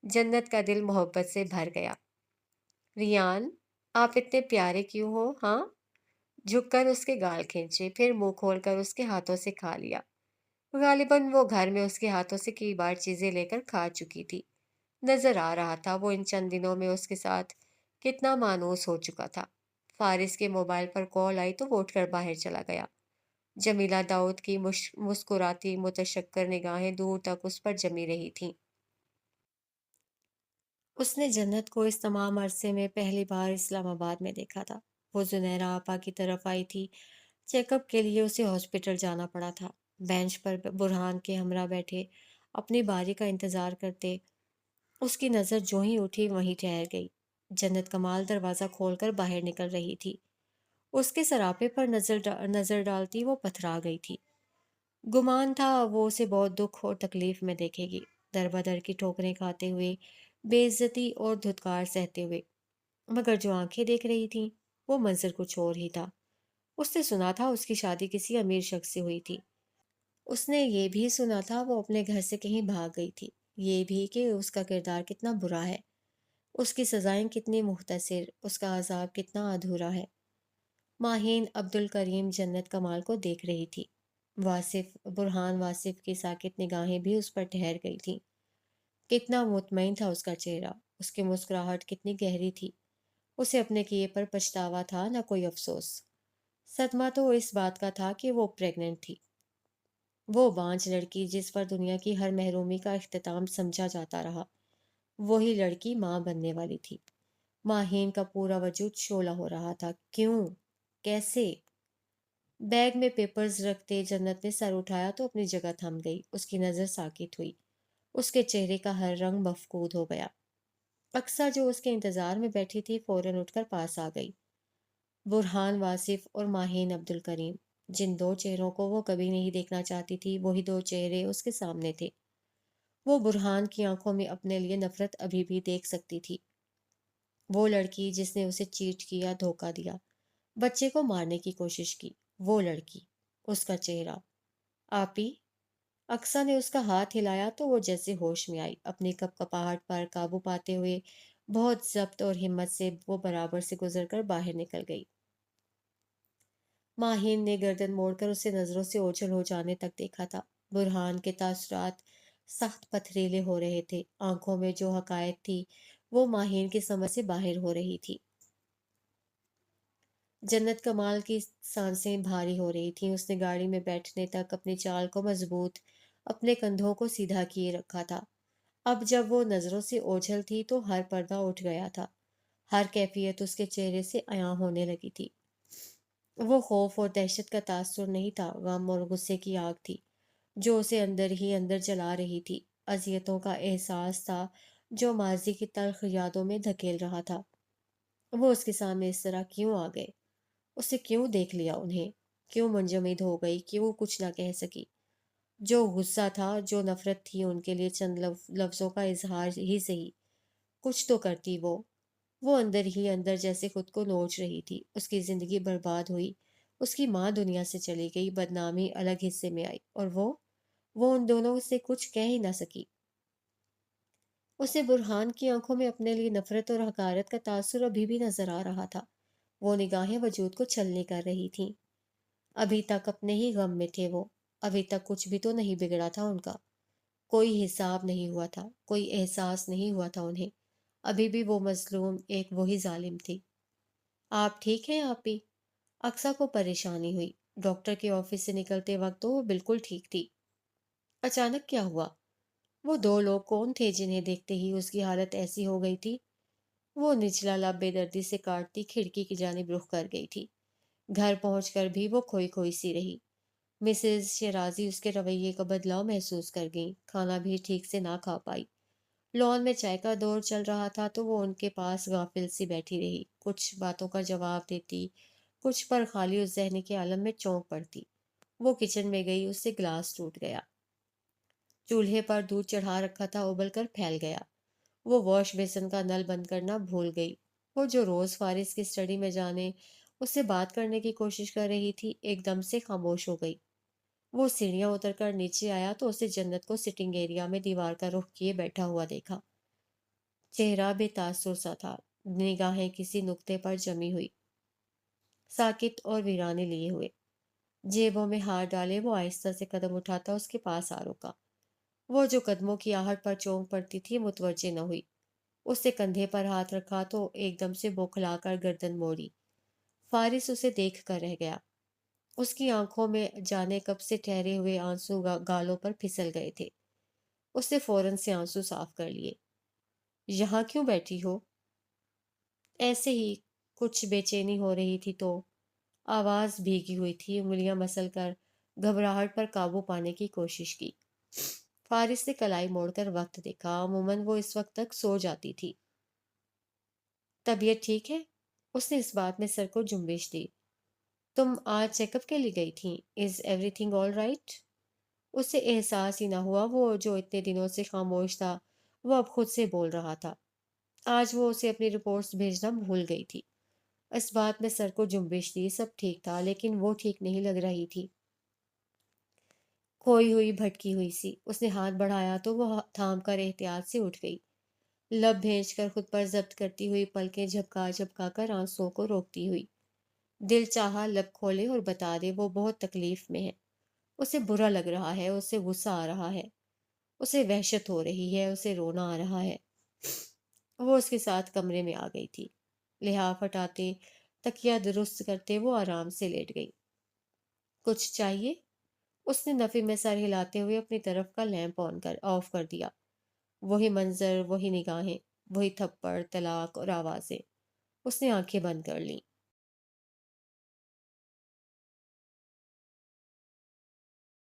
S1: جنت کا دل محبت سے بھر گیا۔ ریان، آپ اتنے پیارے کیوں ہو ہاں؟ جھک کر اس کے گال کھینچے، پھر منہ کھول کر اس کے ہاتھوں سے کھا لیا۔ غالباً وہ گھر میں اس کے ہاتھوں سے کئی بار چیزیں لے کر کھا چکی تھی۔ نظر آ رہا تھا وہ ان چند دنوں میں اس کے ساتھ کتنا مانوس ہو چکا تھا۔ فارس کے موبائل پر کال آئی تو وہ اٹھ کر باہر چلا گیا۔ جمیلہ داؤد کی مسکراتی متشکر نگاہیں دور تک اس پر جمی رہی تھیں۔ اس نے جنت کو اس تمام عرصے میں پہلی بار اسلام آباد میں دیکھا تھا۔ وہ زنیرہ آپا کی طرف آئی تھی۔ چیک اپ کے لیے اسے ہاسپٹل جانا پڑا تھا۔ بینچ پر برہان کے ہمراہ بیٹھے اپنی باری کا انتظار کرتے اس کی نظر جو ہی اٹھی وہیں ٹھہر گئی۔ جنت کمال دروازہ کھول کر باہر نکل رہی تھی۔ اس کے سراپے پر نظر ڈالتی وہ پتھرا گئی تھی۔ گمان تھا وہ اسے بہت دکھ اور تکلیف میں دیکھے گی، در بدر کی ٹھوکریں کھاتے ہوئے، بے عزتی اور دھتکار سہتے ہوئے، مگر جو آنکھیں دیکھ رہی تھیں وہ منظر کچھ اور ہی تھا۔ اس نے سنا تھا اس کی شادی کسی امیر شخص سے ہوئی تھی۔ اس نے یہ بھی سنا تھا وہ اپنے گھر سے کہیں بھاگ گئی تھی، یہ بھی کہ اس کا کردار کتنا برا ہے، اس کی سزائیں کتنی مختصر، اس کا عذاب کتنا ادھورا ہے۔ ماہین عبد الکریم جنت کمال کو دیکھ رہی تھی۔ برہان واصف کی ساکت نگاہیں بھی اس پر ٹھہر گئی تھیں۔ کتنا مطمئن تھا اس کا چہرہ، اس کی مسکراہٹ کتنی گہری تھی۔ اسے اپنے کیے پر پچھتاوا تھا، نہ کوئی افسوس۔ صدمہ تو اس بات کا تھا کہ وہ پریگننٹ تھی۔ وہ بانجھ لڑکی جس پر دنیا کی ہر محرومی کا اختتام سمجھا جاتا رہا، وہی لڑکی ماں بننے والی تھی۔ ماہین کا پورا وجود شعلہ ہو رہا تھا۔ کیوں؟ کیسے؟ بیگ میں پیپرز رکھتے جنت نے سر اٹھایا تو اپنی جگہ تھم گئی۔ اس کی نظر ساکت ہوئی، اس کے چہرے کا ہر رنگ مفقود ہو گیا۔ اقصیٰ جو اس کے انتظار میں بیٹھی تھی فوراً اٹھ کر پاس آ گئی۔ برہان واصف اور ماہین عبد الکریم، جن دو چہروں کو وہ کبھی نہیں دیکھنا چاہتی تھی، وہی دو چہرے اس کے سامنے تھے۔ وہ برہان کی آنکھوں میں اپنے لیے نفرت ابھی بھی دیکھ سکتی تھی۔ وہ لڑکی جس نے اسے چیٹ کیا، دھوکہ دیا، بچے کو مارنے کی کوشش کی، وہ لڑکی، اس کا چہرہ۔ آپی، اقصیٰ نے اس کا ہاتھ ہلایا تو وہ جیسے ہوش میں آئی۔ اپنی کپ کپاہٹ پر قابو پاتے ہوئے بہت ضبط اور ہمت سے وہ برابر سے گزر کر باہر نکل گئی۔ ماہین نے گردن موڑ کر اسے نظروں سے اوجھل ہو جانے تک دیکھا تھا۔ برہان کے تاثرات سخت پتھریلے ہو رہے تھے۔ آنکھوں میں جو حقائق تھی وہ ماہین کی سمجھ سے باہر ہو رہی تھی۔ جنت کمال کی سانسیں بھاری ہو رہی تھیں۔ اس نے گاڑی میں بیٹھنے تک اپنی چال کو مضبوط، اپنے کندھوں کو سیدھا کیے رکھا تھا۔ اب جب وہ نظروں سے اوجھل تھی تو ہر پردہ اٹھ گیا تھا، ہر کیفیت اس کے چہرے سے عیاں ہونے لگی تھی۔ وہ خوف اور دہشت کا تاثر نہیں تھا، غم اور غصے کی آگ تھی جو اسے اندر ہی اندر جلا رہی تھی۔ اذیتوں کا احساس تھا جو ماضی کی تلخ یادوں میں دھکیل رہا تھا۔ وہ اس کے سامنے اس طرح کیوں آ گئے؟ اسے کیوں دیکھ لیا انہیں؟ کیوں منجمد ہو گئی؟ کیوں کچھ نہ کہہ سکی؟ جو غصہ تھا، جو نفرت تھی، ان کے لیے چند لفظوں کا اظہار ہی صحیح، کچھ تو کرتی وہ اندر ہی اندر جیسے خود کو نوچ رہی تھی۔ اس کی زندگی برباد ہوئی، اس کی ماں دنیا سے چلی گئی، بدنامی الگ حصے میں آئی، اور وہ وہ ان دونوں سے کچھ کہہ ہی نہ سکی۔ اسے برہان کی آنکھوں میں اپنے لیے نفرت اور حقارت کا تاثر ابھی بھی نظر آ رہا تھا۔ وہ نگاہیں وجود کو چھلنی کر رہی تھیں۔ ابھی تک اپنے ہی غم میں تھے وہ، ابھی تک کچھ بھی تو نہیں بگڑا تھا ان کا، کوئی حساب نہیں ہوا تھا، کوئی احساس نہیں ہوا تھا انہیں۔ ابھی بھی وہ مظلوم ایک وہی ظالم تھی۔ آپ ٹھیک ہیں آپی؟ اقصیٰ کو پریشانی ہوئی۔ ڈاکٹر کے آفس سے نکلتے وقت تو وہ بالکل ٹھیک تھی۔ اچانک کیا ہوا؟ وہ دو لوگ کون تھے جنہیں دیکھتے ہی اس کی حالت ایسی ہو گئی تھی؟ وہ نچلا لب بے دردی سے کاٹتی کھڑکی کی جانب رخ کر گئی تھی۔ گھر پہنچ کر بھی وہ کھوئی کھوئی سی رہی۔ مسز شیرازی اس کے رویے کا بدلاؤ محسوس کر گئیں، کھانا بھی ٹھیک سے نہ کھا پائی۔ لان میں چائے کا دور چل رہا تھا تو وہ ان کے پاس غافل سی بیٹھی رہی، کچھ باتوں کا جواب دیتی، کچھ پر خالی اس ذہن کے عالم میں چونک پڑتی۔ وہ کچن میں گئی، اس سے گلاس ٹوٹ گیا۔ چولہے پر دودھ چڑھا رکھا تھا، ابل کر پھیل گیا۔ وہ واش بیسن کا نل بند کرنا بھول گئی۔ وہ جو روز فارس کی اسٹڈی میں جانے اس سے بات کرنے کی کوشش کر رہی تھی، ایک دم سے خاموش ہو گئی۔ وہ سیڑھیاں اتر کر نیچے آیا تو اسے جنت کو سٹنگ ایریا میں دیوار کا رخ کیے بیٹھا ہوا دیکھا۔ چہرہ بے تاثر سا تھا، نگاہیں کسی نقطے پر جمی ہوئی، ساکت اور ویرانے لیے ہوئے۔ جیبوں میں ہاتھ ڈالے وہ آہستہ سے قدم اٹھاتا اس کے پاس آ رکا۔ وہ جو قدموں کی آہٹ پر چونک پڑتی تھی متوجہ نہ ہوئی۔ اس نے کندھے پر ہاتھ رکھا تو ایک دم سے بوکھلا کر گردن موڑی۔ فارس اسے دیکھ کر رہ گیا۔ اس کی آنکھوں میں جانے کب سے ٹھہرے ہوئے آنسو گالوں پر پھسل گئے تھے۔ اس نے فوراً سے آنسو صاف کر لیے۔ یہاں کیوں بیٹھی ہو؟ ایسے ہی، کچھ بے چینی ہو رہی تھی تو۔ آواز بھیگی ہوئی تھی، انگلیاں مسل کر گھبراہٹ پر قابو پانے کی کوشش کی۔ فارس نے کلائی موڑ کر وقت دیکھا، عموماً وہ اس وقت تک سو جاتی تھی۔ طبیعت ٹھیک ہے؟ اس نے اس بات میں سر کو جنبش دی۔ تم آج چیک اپ کے لیے گئی تھیں؟ Is every thing all right? اسے احساس ہی نہ ہوا وہ جو اتنے دنوں سے خاموش تھا وہ اب خود سے بول رہا تھا۔ آج وہ اسے اپنی رپورٹس بھیجنا بھول گئی تھی۔ اس بات میں سر کو جنبش دی، سب ٹھیک تھا لیکن وہ ٹھیک نہیں لگ رہی تھی۔ کھوئی ہوئی بھٹکی ہوئی سی۔ اس نے ہاتھ بڑھایا تو وہ تھام کر احتیاط سے اٹھ گئی، لب بھیج کر خود پر ضبط کرتی ہوئی، پلکیں جھپکا جھپکا کر آنسوؤں کو روکتی ہوئی۔ دل چاہا لب کھولے اور بتا دے وہ بہت تکلیف میں ہے، اسے برا لگ رہا ہے، اسے غصہ آ رہا ہے، اسے وحشت ہو رہی ہے، اسے رونا آ رہا ہے۔ وہ اس کے ساتھ کمرے میں آ گئی تھی۔ لحاف ہٹاتے، تکیہ درست کرتے وہ آرام سے لیٹ گئی۔ کچھ چاہیے؟ اس نے نفی میں سر ہلاتے ہوئے اپنی طرف کا لیمپ آف کر دیا۔ وہی منظر، وہی نگاہیں، وہی تھپڑ، طلاق اور آوازیں۔ اس نے آنکھیں بند کر لیں۔